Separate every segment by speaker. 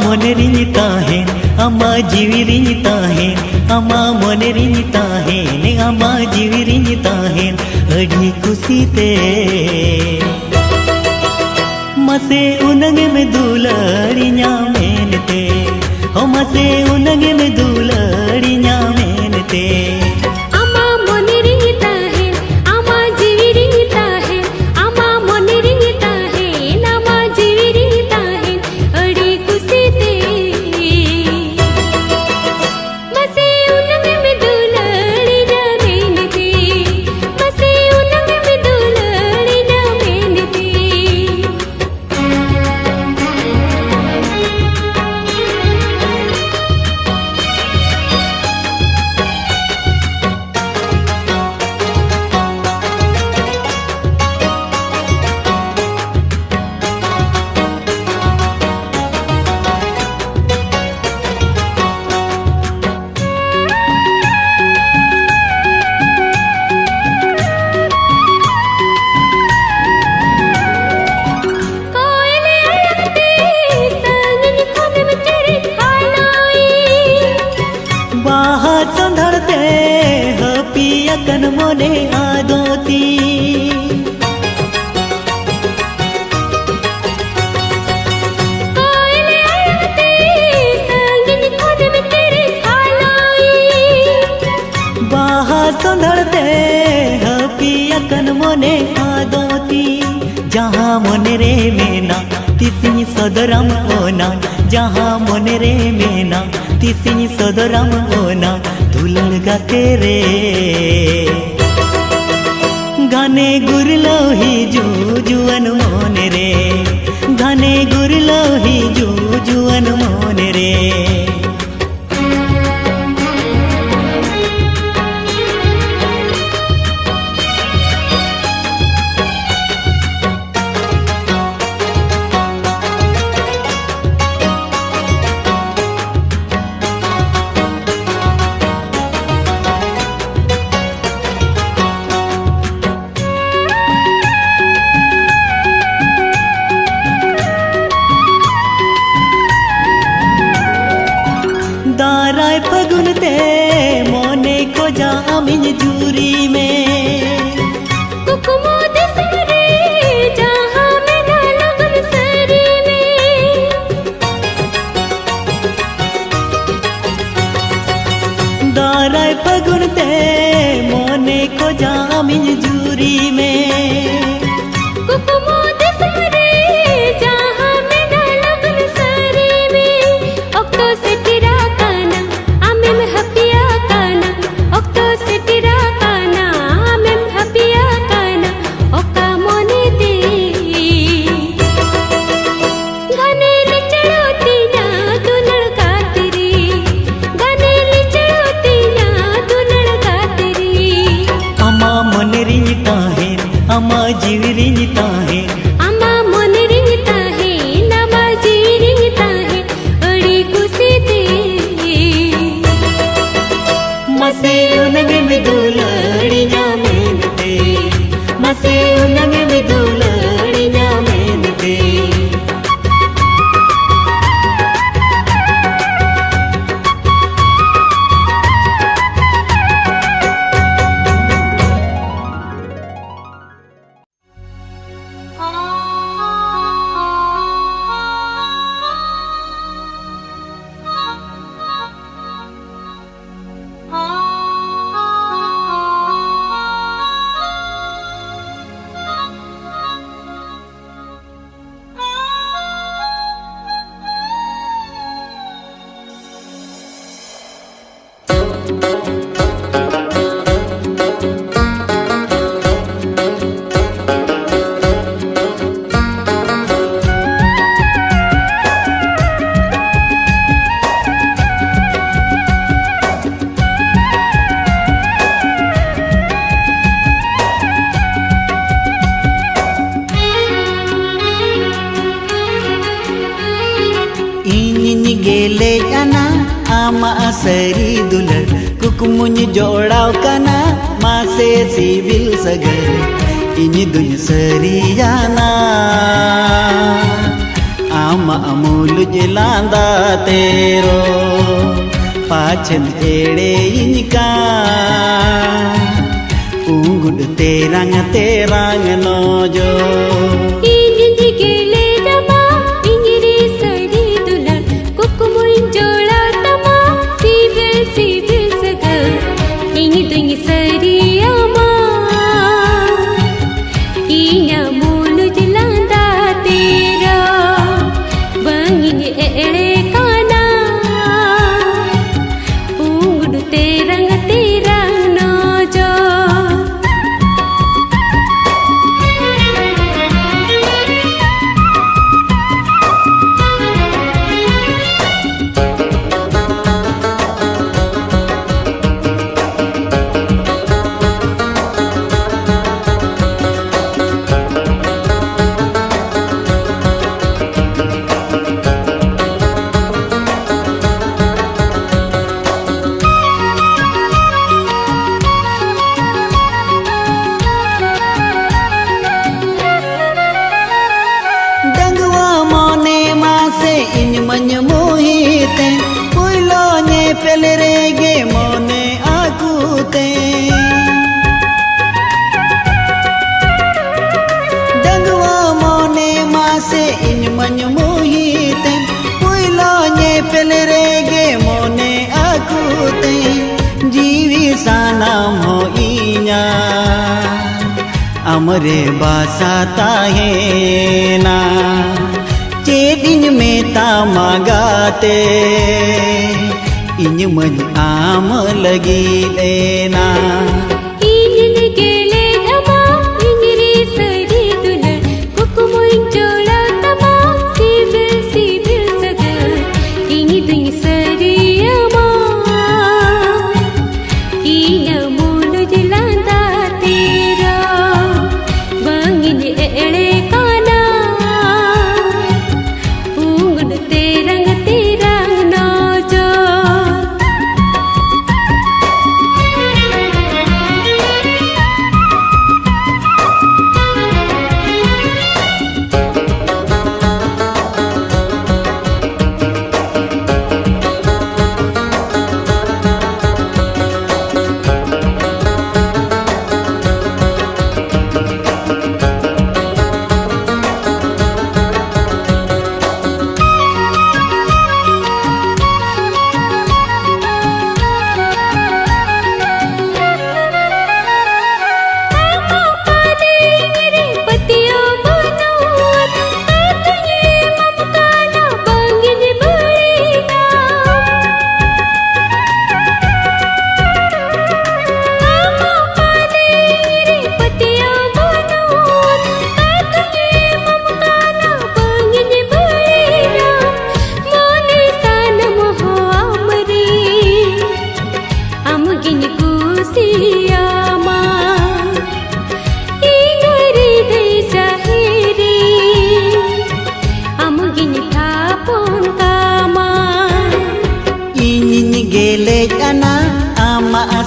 Speaker 1: मोनेरिनी ताहेन अमा जीविरिनी ताहेन अमा मोनेरिनी ताहेन अमा जीविरिनी ताहेन अड़ी खुशीते मसे उनंगे में दुलाड़ी न्यामेनते हो मसे उनंगे में दुलाड़ी न्यामेनते मोने आदोती बाहा संधरते पियकन मोने आदोती जहाँ मोने रे मेना तिसिनी सदरम ओना जहाँ मोने रे मेना तिसिनी सदरम ओना धुलड़ गाते रे गाने गुरलो ही जुजुअन मोने रे गाने गुरलो ही जुजुअन मोने रे दाराय फगुन ते मोने को जा अमिन जूरी में कुकुमो दिसरे जहाँ में ना लगन सरी में दाराय फगुन ते मोने को जा अमिन जूरी में कुकुमो दिसरे जहाँ में ना लगन सरी में ओक्तो से अमा जीविरिनी ताहेन अमा मोनेरिनी ताहेन अमा जीविरिनी ताहेन अड़ी खुशी ते मसे उनगे में दुलाड़ी न्यामेनते मसे उनगे में दुलाड़ी न्यामेनते गेले जाना आमा सरी दुलर कुकुमुन जोड़ाव कना मासे सिविल सगर इनी दुन सरी जाना आम अमूल जिलांदा तेरो पाछन एड़े इनका उंगुड तेरंग नो जो पेलरेगे मोने आकुते डंगवा मोने मासे इन मन मोहिते पुइलो ने पेलरेगे मोने आकुते जीवी साना मोइना अमरे बासा ताहे ना चेदिन में तामागाते इन मन आम लगी लेना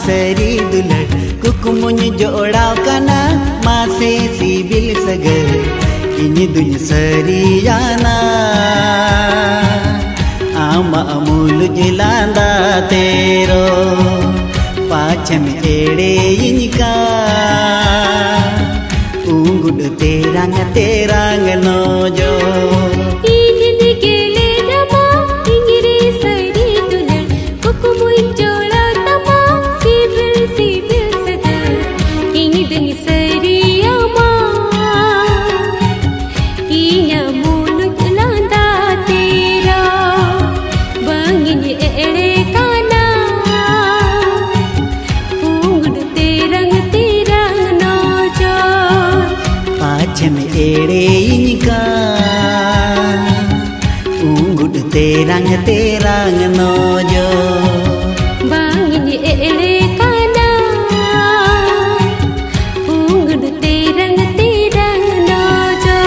Speaker 1: सरी दुलट कुकुमुन जोड़ाव कना मासे सिबिल सगर इन दुन सरियाना आम अमूल जिलांदा तेरो पाछम एड़े इनका उंगुड तेरंग नो जो एड़े इनका उंगुड तेरंग नो जो
Speaker 2: बांगिन एड़े काना उंगुड तेरंग नो जो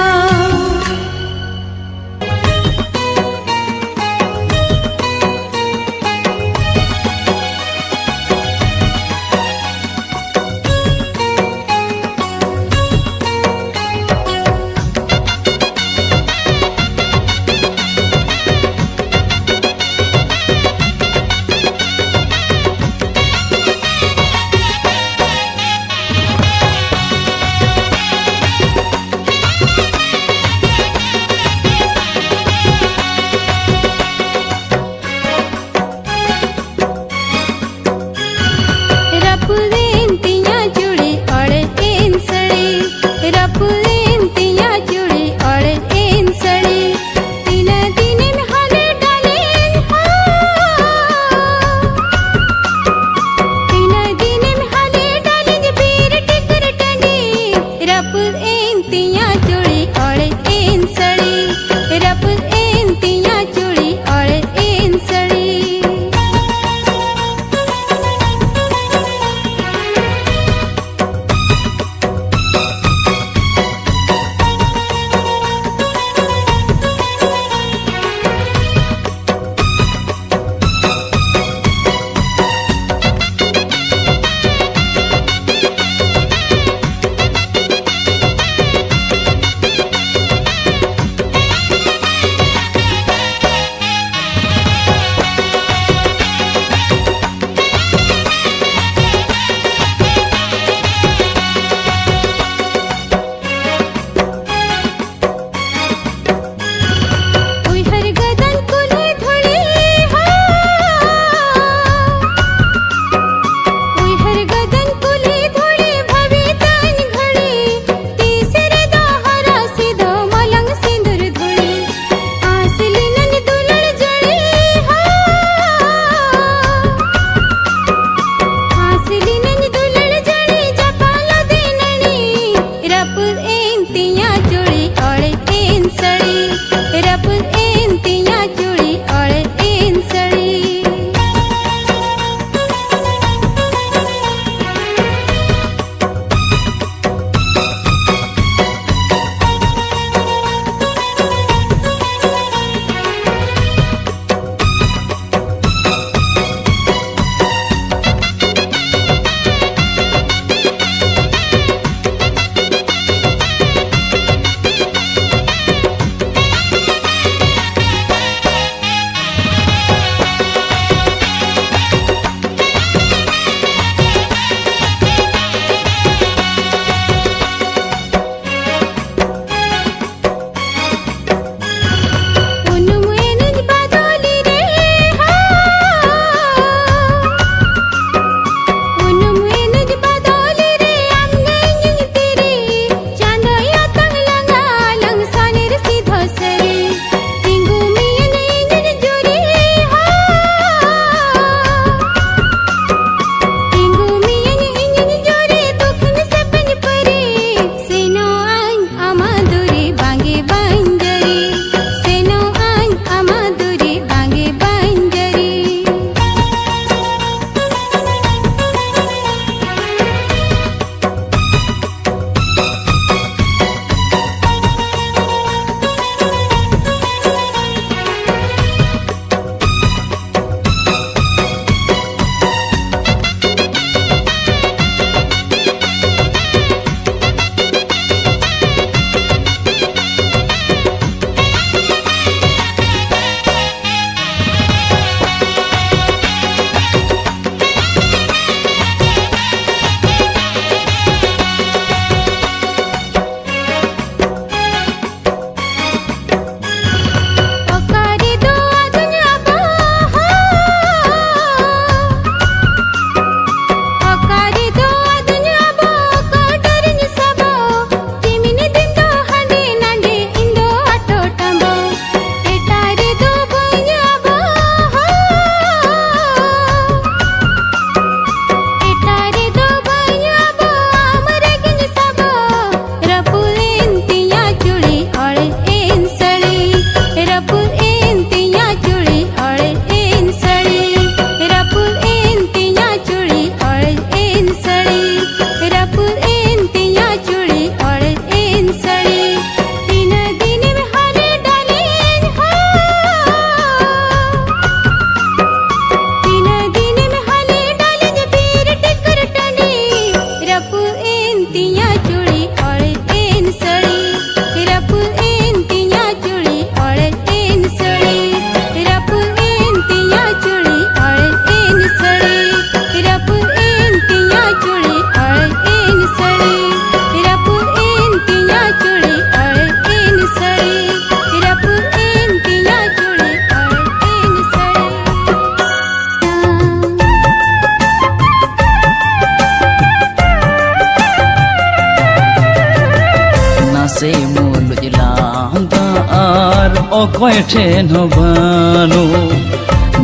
Speaker 3: अकय ठेन बनु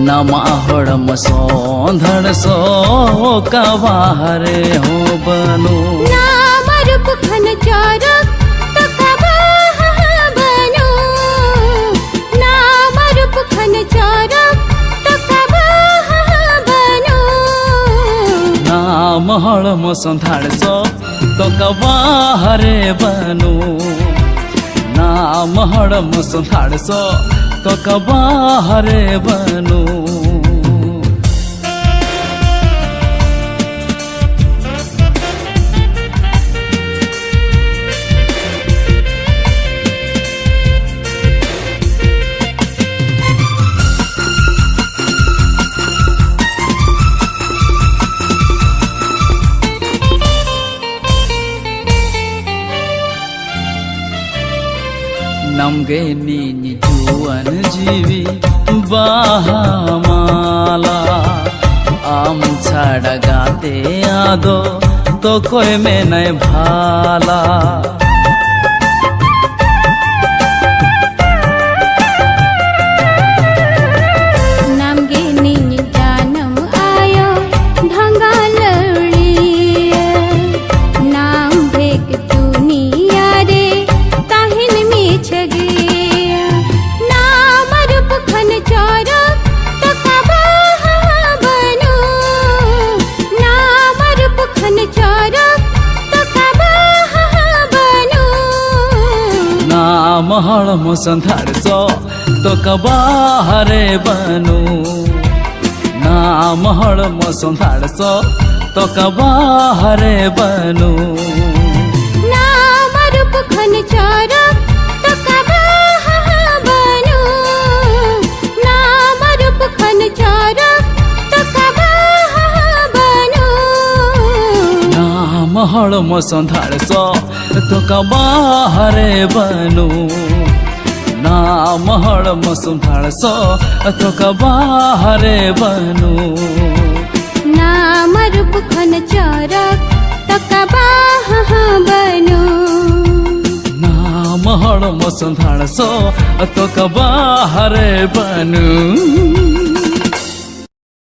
Speaker 3: नमा हड़म सौंधड़ सो का बाहरे हो बनु
Speaker 2: नाम रूप खन चरक तकबा बनु नाम रूप खन चरक तकबा बनु
Speaker 3: नाम हड़म सौंधड़ सो तो का बाहरे बनु नाम हड़म सौंधड़ सो तो का बाहरे बनु नमगे नीनी जुअन जीवी बाहामाला आम छाड़ा गाते आदो तो कोई में नहीं भाला
Speaker 2: नामगे नीनी जानम आयो ढंगा लड़ी नाम भेक दुनिया रे ताहिन मीछ गया नाम रूप खन चरक तकबा बनु नाम रूप खन चरक तकबा बनु
Speaker 3: नाम हड़म संधार सो तो कबाहरे बनु नाम हड़म संधार सो तो कबाहरे बनु
Speaker 2: नाम रूप खन चरक तकबा बनु नाम रूप खन चरक तकबा बनु
Speaker 3: नाम हड़म संधार सो तो कबाहरे बनु नाम हड़म संधार सो तो कबाहरे बनु
Speaker 2: नाम रूप खन चरक तकबा बनु
Speaker 3: नाम हड़म संधार सो तो कबाहरे बनु